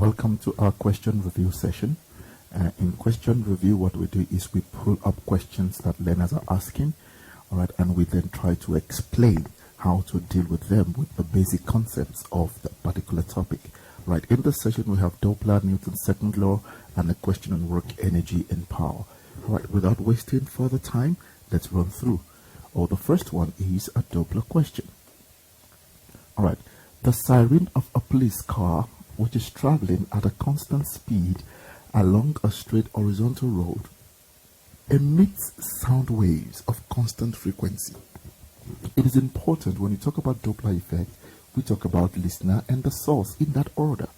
Welcome to our question review session. In question review, what we do is we pull up questions that learners are asking, all right, and we then try to explain how to deal with them with the basic concepts of the particular topic. Right, in this session we have Doppler, Newton's second law, and a question on work, energy, and power. All right, without wasting further time, let's run through. The first one is a Doppler question. All right, the siren of a police car, which is traveling at a constant speed along a straight horizontal road, emits sound waves of constant frequency. It is important when you talk about Doppler effect, we talk about listener and the source in that order.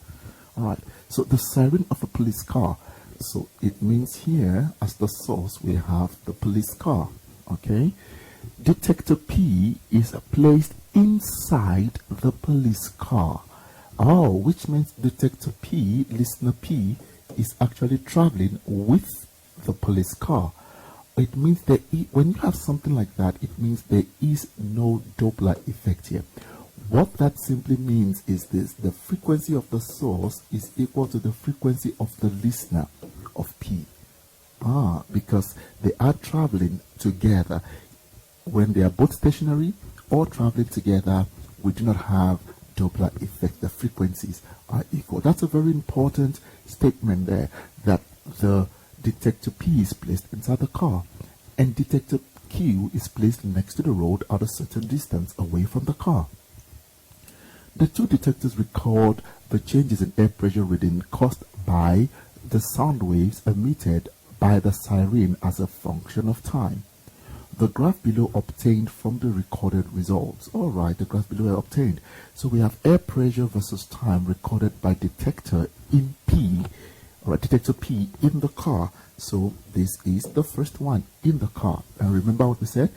All right, so the siren of a police car, so it means here as the source we have the police car. Okay, detector P is placed inside the police car. Which means detector P, listener P, is actually traveling with the police car. It means that when you have something like that, it means there is no Doppler effect here. What that simply means is this: the frequency of the source is equal to the frequency of the listener of P. Because they are traveling together. When they are both stationary or traveling together, we do not have Doppler effect. The frequencies are equal. That's a very important statement there, that the detector P is placed inside the car and detector Q is placed next to the road at a certain distance away from the car. The two detectors record the changes in air pressure reading caused by the sound waves emitted by the siren as a function of time. The graph below obtained from the recorded results. All right, the graph below are obtained. So we have air pressure versus time recorded by detector in P, or detector P in the car. So this is the first one in the car. And remember what we said?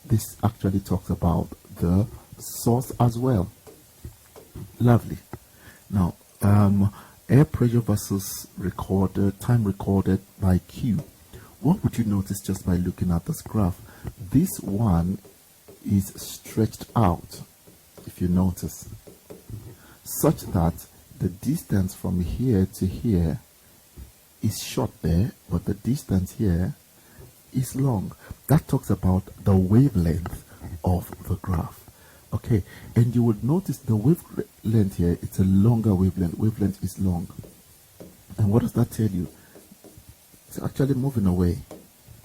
This actually talks about the source as well. Lovely. Now, air pressure versus time recorded by Q. What would you notice just by looking at this graph? This one is stretched out, if you notice, such that the distance from here to here is short there, but the distance here is long. That talks about the wavelength of the graph. Okay, and you would notice the wavelength here, it's a longer wavelength. Wavelength is long. And what does that tell you? It's actually moving away.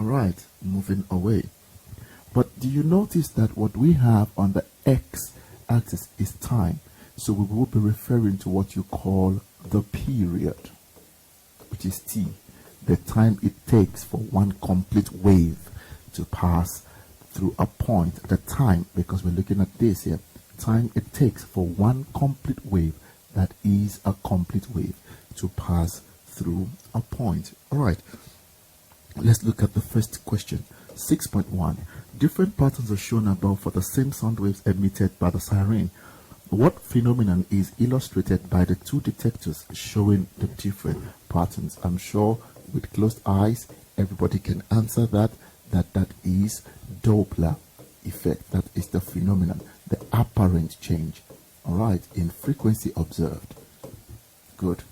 All right, moving away. But do you notice that what we have on the x-axis is time? So we will be referring to what you call the period, which is t, the time it takes for one complete wave to pass through a point. The time, because we're looking at this here, time it takes for one complete wave, that is a complete wave, to pass through a point. All right, let's look at the first question. 6.1. Different patterns are shown above for the same sound waves emitted by the siren. What phenomenon is illustrated by the two detectors showing the different patterns? I'm sure with closed eyes everybody can answer that is Doppler effect. That is the phenomenon, the apparent change, all right, in frequency observed. Good.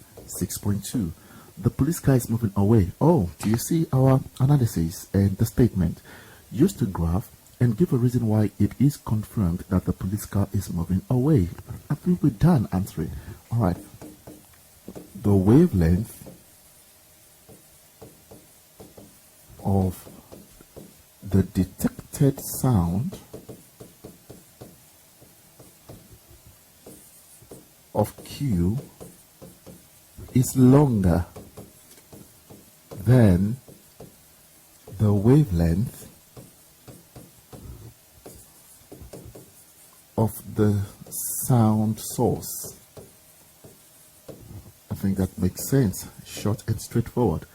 6.2. The police car is moving away. Do you see our analysis and the statement? Use the graph and give a reason why it is confirmed that the police car is moving away. I think we're done answering. All right. The wavelength of the detected sound of Q is longer than the wavelength of the sound source. I think that makes sense, short and straightforward.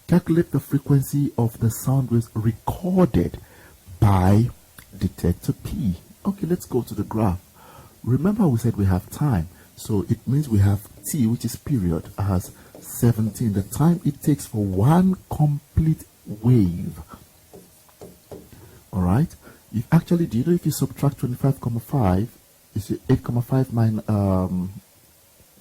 Calculate the frequency of the sound waves recorded by detector P. Okay, let's go to the graph. Remember we said we have time, so it means we have T, which is period, as 17, the time it takes for one complete wave. All right, if actually, do you know if you subtract 25,5, is 8,5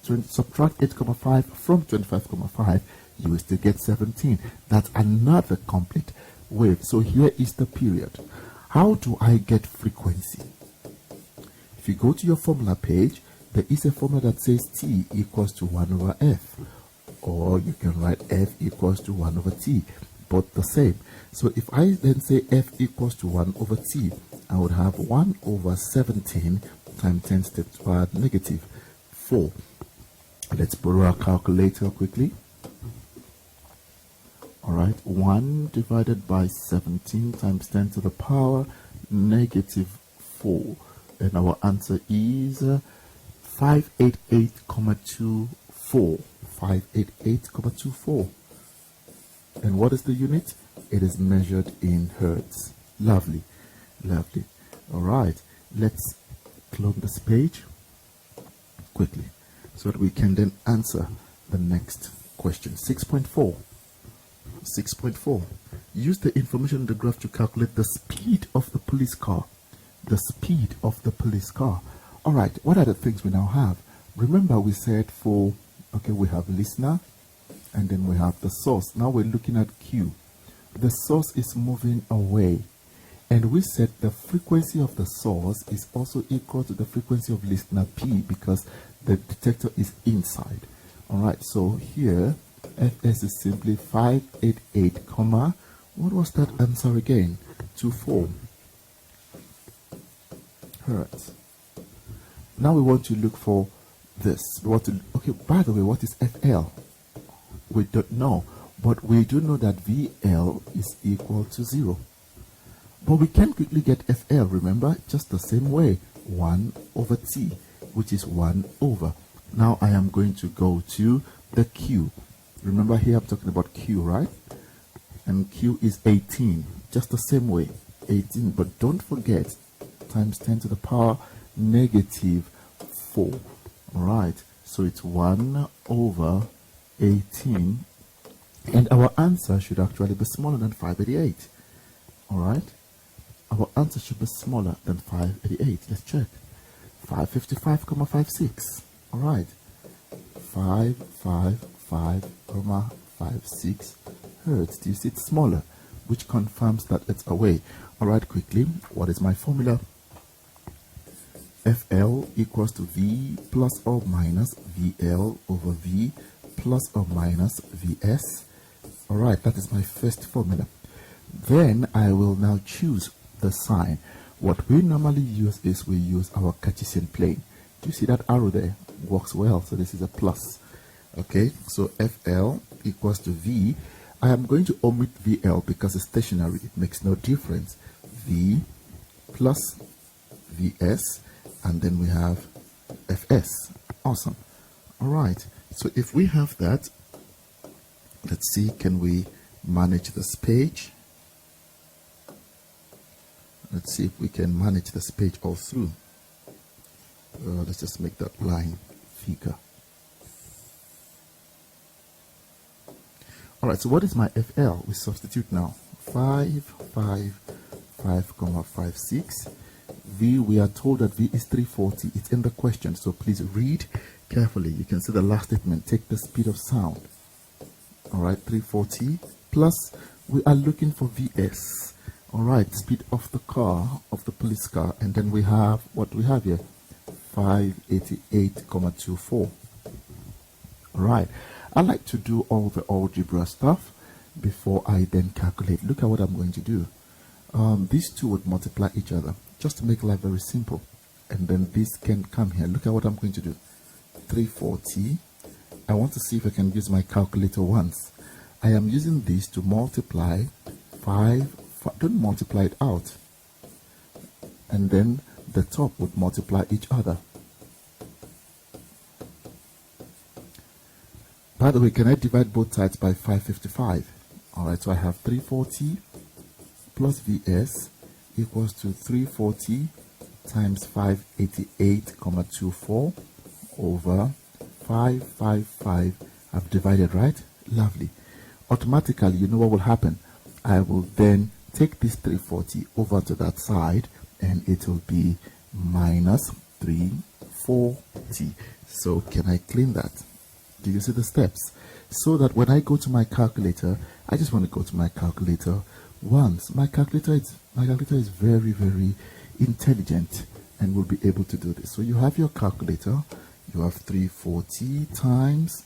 subtract 8,5 from 25,5, you will still get 17. That's another complete wave. So here is the period. How do I get frequency? If you go to your formula page, there is a formula that says T equals to 1 over F. Or you can write F equals to 1 over T. Both the same. So if I then say F equals to 1 over T, I would have 1 over 17 times 10 to the power negative 4. Let's borrow our calculator quickly. Alright, 1 divided by 17 times 10 to the power negative 4. And our answer is 588,24. 588,24. And what is the unit? It is measured in hertz. Lovely, lovely. Alright, let's clone this page quickly so that we can then answer the next question. 6.4. 6.4. Use the information in the graph to calculate the speed of the police car. The speed of the police car. Alright, what are the things we now have? Remember we said we have listener and then we have the source. Now we're looking at Q. The source is moving away. And we said the frequency of the source is also equal to the frequency of listener P because the detector is inside. Alright, so here Fs is simply 588, what was that answer again? 24 hertz. Now we want to look for this. By the way, what is FL? We don't know, but we do know that VL is equal to 0. But we can quickly get FL, remember, just the same way, 1 over T, which is 1 over. Now I am going to go to the Q. Remember here I'm talking about Q, right? And Q is 18, just the same way, 18. But don't forget, times 10 to the power negative 4. Alright, so it's 1 over 18. And our answer should actually be smaller than 588. Alright, our answer should be smaller than 588. Let's check. 555,56. Alright, 555,56 hertz. Do you see it's smaller? Which confirms that it's away. Alright, quickly, what is my formula? FL equals to V plus or minus VL over V plus or minus Vs. Alright, that is my first formula. Then I will now choose the sign. What we normally use is we use our Cartesian plane. Do you see that arrow there? Works well, so this is a plus. Okay, so FL equals to V. I am going to omit VL because it's stationary. It makes no difference. V plus Vs, and then we have Fs. Awesome. Alright, so if we have that, let's see, can we manage this page? Let's see if we can manage this page all through. Let's just make that line figure. Alright, so what is my FL? We substitute now. 555,56. V, we are told that V is 340. It's in the question, so please read carefully. You can see the last statement. Take the speed of sound. Alright, 340 plus we are looking for Vs. Alright, speed of the car, of the police car, and then we have what we have here, 588,24. Alright, I like to do all the algebra stuff before I then calculate. Look at what I'm going to do. These two would multiply each other just to make life very simple, and then this can come here. Look at what I'm going to do. 340. I want to see if I can use my calculator once. I am using this to multiply 5. Don't multiply it out, and then the top would multiply each other. By the way, can I divide both sides by 555? Alright, so I have 340 plus Vs equals to 340 times 588,24 over 555. I've divided, right? Lovely. Automatically, you know what will happen? I will then take this 340 over to that side, and it will be minus 3 340. So can I clean that? Do you see the steps? So that when I go to my calculator, I just want to go to my calculator once. My calculator is very, very intelligent and will be able to do this. So you have your calculator. You have 340 times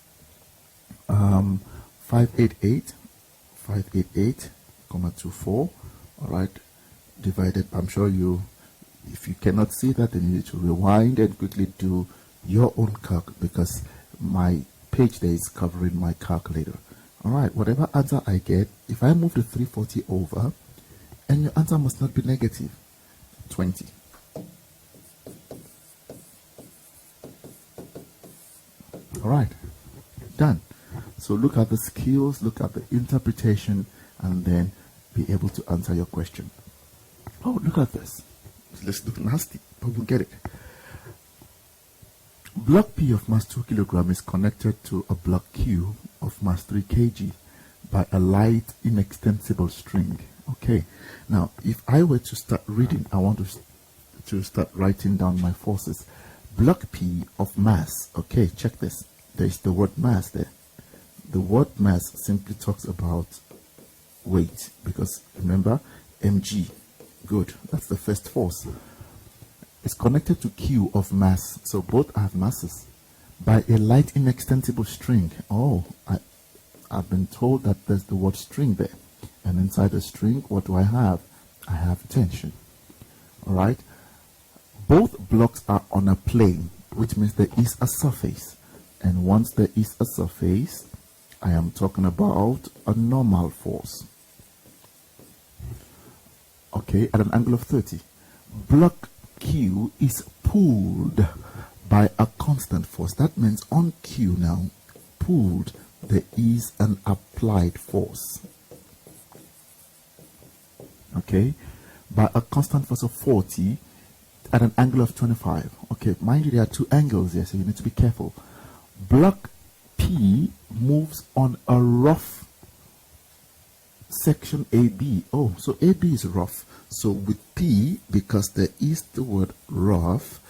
588, 588,24. All right, divided. I'm sure you, if you cannot see that, then you need to rewind and quickly do your own calc, because my page there is covering my calculator. All right, whatever answer I get, if I move the 340 over, and your answer must not be negative, 20. All right, done. So look at the skills, look at the interpretation, and then be able to answer your question. Oh, look at this. Let's look nasty, but we'll get it. Block P of mass 2 kg is connected to a block Q of mass 3 kg by a light inextensible string. Okay, now if I were to start reading, I want to start writing down my forces. Block P of mass. Okay, check this. There is the word mass there. The word mass simply talks about weight, because remember, mg. Good, that's the first force. It's connected to Q of mass, so both have masses, by a light inextensible string. Oh, I've been told that there's the word string there, and inside the string, what do I have? I have tension. All right, both blocks are on a plane, which means there is a surface, and once there is a surface, I am talking about a normal force. Okay, at an angle of 30. Block Q is pulled by a constant force. That means on Q now, pulled, there is an applied force. Okay, by a constant force of 40 at an angle of 25. Okay, mind you, there are two angles here, so you need to be careful. Block P moves on a rough section AB. Oh, so AB is rough. So with P, because there is the word rough,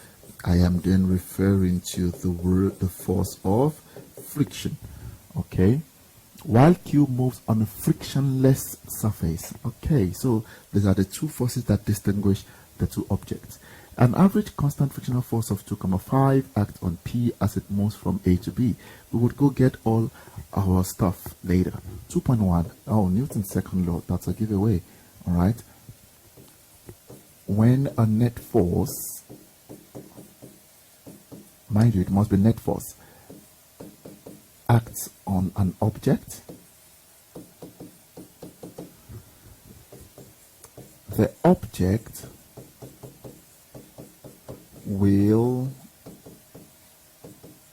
I am then referring to the force of friction. Okay, while Q moves on a frictionless surface. Okay, so these are the two forces that distinguish the two objects. An average constant frictional force of 2,5 acts on P as it moves from A to B. We would go get all our stuff later. 2.1. Oh, Newton's second law. That's a giveaway. All right. When a net force, mind you, it must be net force, acts on an object, the object will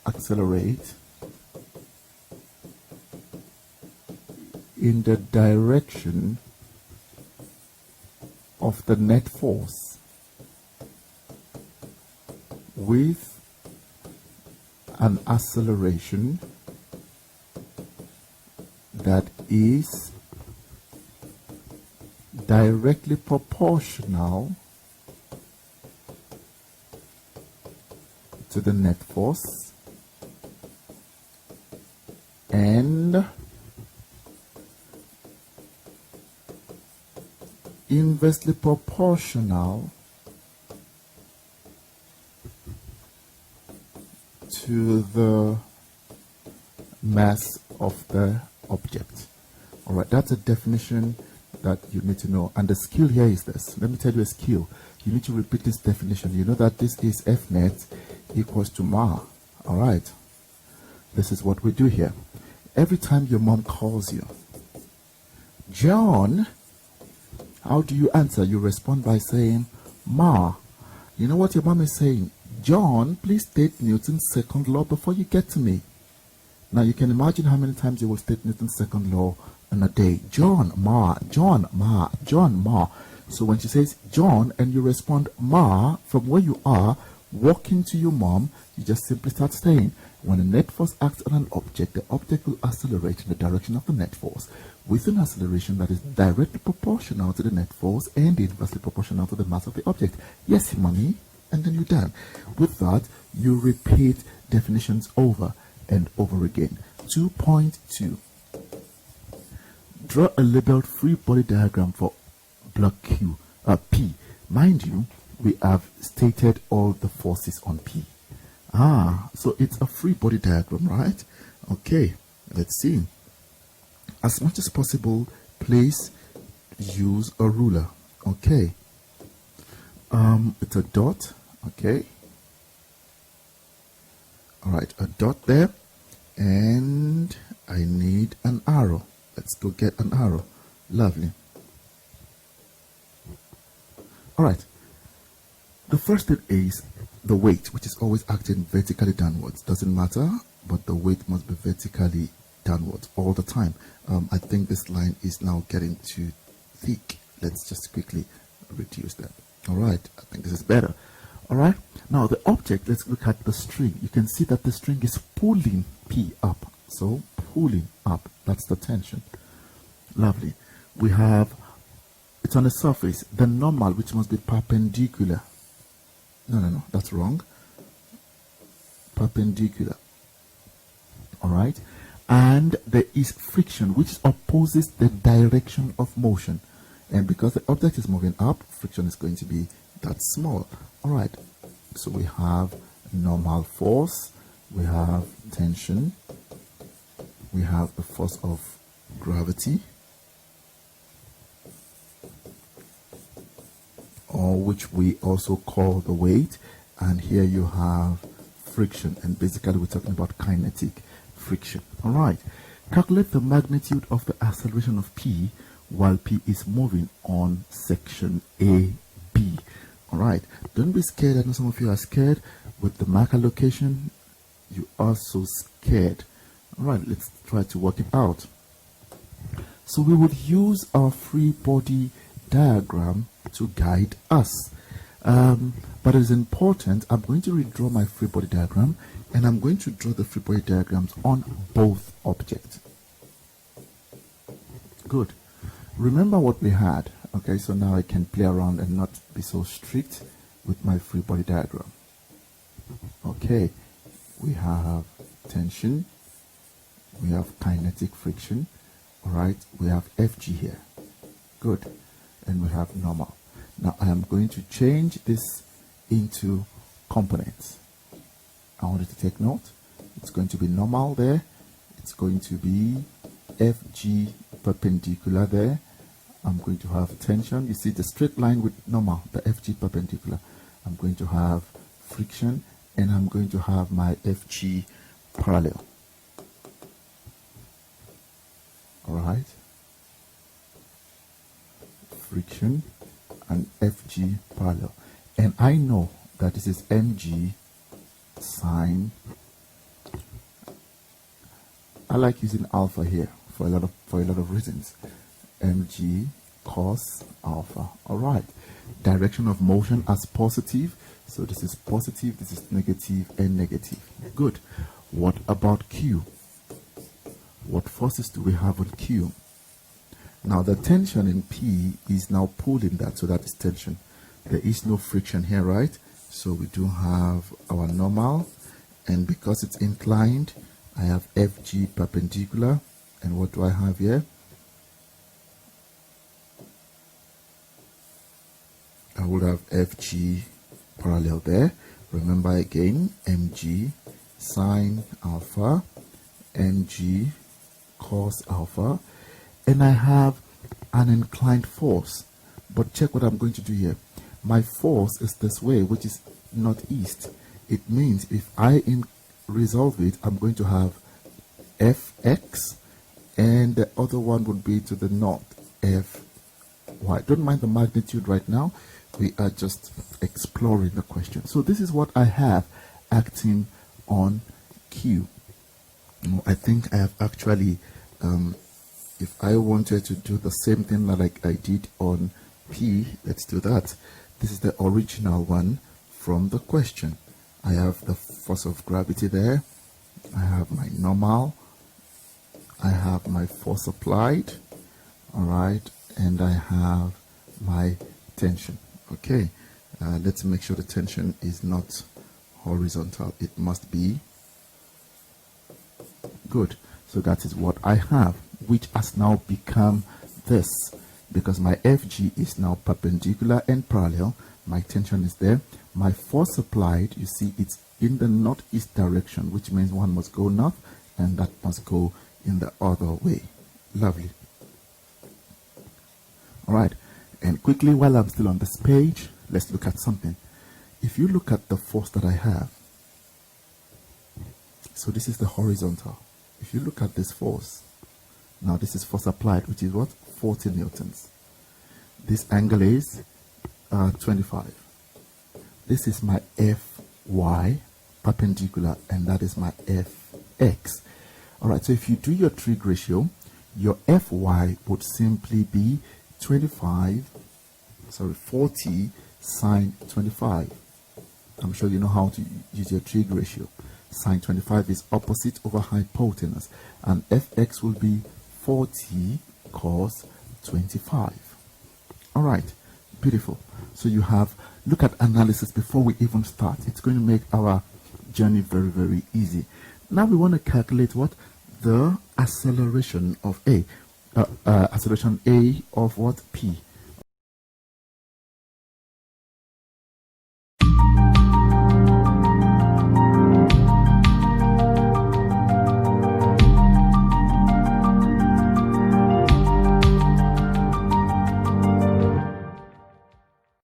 accelerate in the direction of the net force with an acceleration that is directly proportional to the net force and inversely proportional to the mass of the object. All right, that's a definition that you need to know. And the skill here is this. Let me tell you a skill. You need to repeat this definition. You know that this is F net equals to ma. All right. This is what we do here. Every time your mom calls you, John, how do you answer? You respond by saying, Ma. You know what your mom is saying? John, please state Newton's second law before you get to me. Now you can imagine how many times you will state Newton's second law in a day. John, Ma, John, Ma, John, Ma. So when she says John and you respond Ma from where you are, walking to your mom, you just simply start saying, when a net force acts on an object, the object will accelerate in the direction of the net force with an acceleration that is directly proportional to the net force and inversely proportional to the mass of the object. Yes, mommy. and then you're done. With that, you repeat definitions over and over again. 2.2. Draw a labeled free body diagram for block P. Mind you, we have stated all the forces on P. So it's a free body diagram, right? Okay, let's see. As much as possible, please use a ruler. Okay. It's a dot. Okay. All right, a dot there, and I need an arrow. Let's go get an arrow. Lovely. All right. The first thing is the weight, which is always acting vertically downwards. Doesn't matter, but the weight must be vertically downwards all the time. I think this line is now getting too thick. Let's just quickly reduce that. All right, I think this is better. All right, now the object, let's look at the string. You can see that the string is pulling P up. So pulling up, that's the tension. Lovely. We have, it's on a surface, the normal, which must be perpendicular. No, that's wrong. Perpendicular. All right. And there is friction, which opposes the direction of motion. And because the object is moving up, friction is going to be that small. All right. So we have normal force, we have tension, we have the force of gravity, or which we also call the weight, and here you have friction, and basically we're talking about kinetic friction. All right, calculate the magnitude of the acceleration of P while P is moving on section AB. All right, don't be scared. I know some of you are scared with the marker location. You are so scared. All right, let's try to work it out. So we would use our free body diagram to guide us. But it is important, I'm going to redraw my free body diagram, and I'm going to draw the free body diagrams on both objects. Good. Remember what we had. Okay, so now I can play around and not be so strict with my free body diagram. Okay, we have tension, we have kinetic friction, all right, we have Fg here. Good. And we have normal. Now I am going to change this into components. I want you to take note. It's going to be normal there. It's going to be Fg perpendicular there. I'm going to have tension. You see the straight line with normal, the Fg perpendicular. I'm going to have friction, and I'm going to have my Fg parallel. All right. Friction and Fg parallel, and I know that this is mg sine. I like using alpha here for a lot of reasons. Mg cos alpha. All right, direction of motion as positive, so this is positive, this is negative, and negative. Good. What about Q? What forces do we have on Q? Now the tension in P is now pulling that, so that is tension. There is no friction here, right? So we do have our normal, and because it's inclined, I have Fg perpendicular, and what do I have here? I would have Fg parallel there. Remember again, mg sine alpha, mg cos alpha, and I have an inclined force. But check what I'm going to do here. My force is this way, which is northeast. It means if I resolve it, I'm going to have Fx, and the other one would be to the north, Fy. Don't mind the magnitude right now. We are just exploring the question. So this is what I have acting on Q. I think I have actually, if I wanted to do the same thing like I did on P, let's do that. This is the original one from the question. I have the force of gravity there. I have my normal. I have my force applied. All right. And I have my tension. Okay. Let's make sure the tension is not horizontal. It must be good. So that is what I have, which has now become this, because my FG is now perpendicular and parallel. My tension is there. My force applied, you see, it's in the northeast direction, which means one must go north and that must go in the other way. Lovely. All right, and quickly, while I'm still on this page, let's look at something. If you look at the force that I have, so this is the horizontal. If you look at this force, now this is force applied, which is what? 40 newtons. This angle is 25. This is my Fy perpendicular, and that is my Fx. All right, so if you do your trig ratio, your Fy would simply be 40 sine 25. I'm sure you know how to use your trig ratio. Sine 25 is opposite over hypotenuse, and Fx will be 40 cos 25. All right, beautiful. So you have, look at analysis before we even start. It's going to make our journey very, very easy. Now we want to calculate what? The acceleration of A. Acceleration A of what? P.